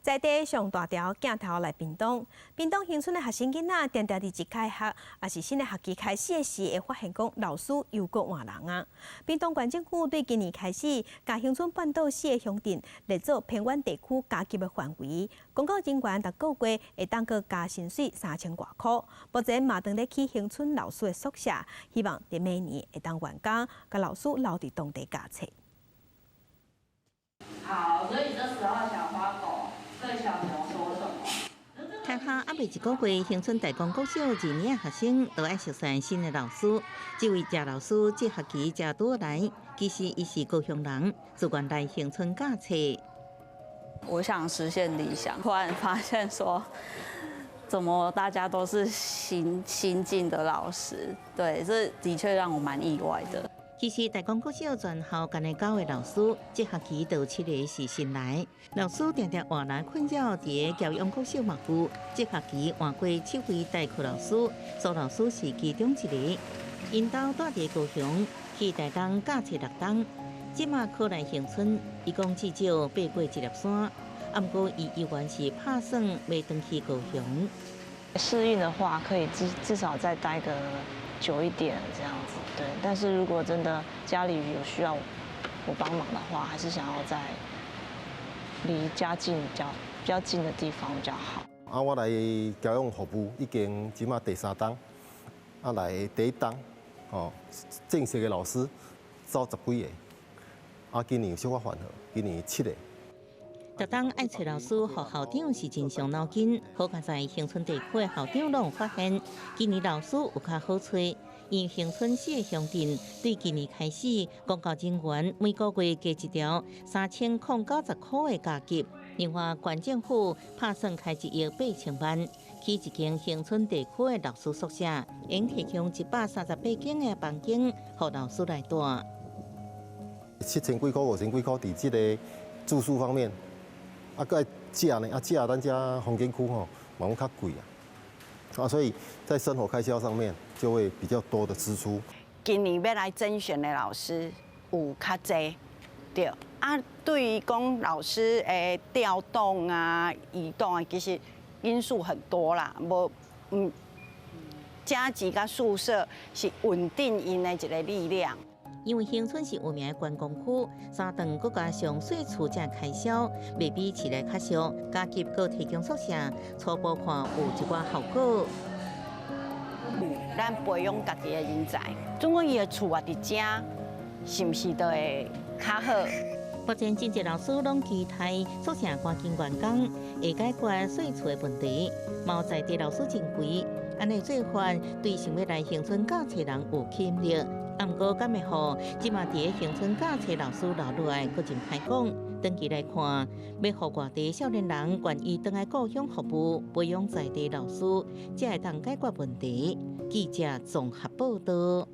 在地上大条镜头来屏东乡村的学生囡仔，定定伫一开学，也是新的学期开始的时，会发现讲老师又搁换人啊。屏东县政府对今年开始，甲乡村半岛市的乡镇列作偏远地区加急的范围，公告人员逐个月会当个加薪水3000多块。目前嘛当咧去乡村老师的宿舍，希望伫明年会当完工，甲老师留伫当地教册。好，所以这时候小花狗对小牛说什么？开学还未一个月，乡村大公国小2年的学生都爱熟悉新的老师。这位谢老师这学期才拄来，其实伊是高雄人，自愿来乡村教册。我想实现理想，突然发现说，怎么大家都是新进的老师？对，这的确让我蛮意外的。其实大公国小全校干的9位老师，这学期就7个是新来。老师常常换来困扰伫教育国小嘛有，这学期换过7位代课老师，苏老师是其中一个。因兜住伫高雄，去台东教册6档，即马考来乡村，一共至少爬过1粒山。不过伊依然是打算要回去高雄。适应的话，可以至少再待个久一点这样子。对，但是如果真的家里有需要我帮忙的话，还是想要在离家近比较近的地方比较好。我来教育服务已经即马第3档，来第1档，正式的老师走10几个，今年有小可缓和，今年7个。特当爱找老师，和校长是真伤脑筋。好在在乡村地区的校长拢有发现，今年老师有较好找。因乡村市的乡镇对今年开始，公教人员每个月加一条3090块的加级。另外，县政府打算开1亿8千万，起一间乡村地区的老师宿舍，应提供138间的房间，让老师来住。7000几块、5000几块，伫这个住宿方面，个食呢，食咱家风景区嘛拢较贵所以在生活开销上面就会比较多的支出。今年要来甄选的老师有较济，对对于讲老师的调动移动其实因素很多啦，家级甲宿舍是稳定因的一个力量。因为乡村是有名的观光区，3栋搁加上税厝这开销，未比市内较俗。加急搁提供宿舍，初步看有一寡效果。咱培养家己的人才，总共伊的厝啊伫遮，是毋是都会较好？目前真侪老师拢期待宿舍赶紧完工，会解决税厝的问题。嘛有在地老师真贵，安尼做法对想要来乡村教册人有吸引力。不过，敢会好，即马伫乡村教册老师留落来，佫真歹讲。长期来看，要互外地少年人愿意回来故乡服务，培养在地老师，才会当解决问题。记者综合报道。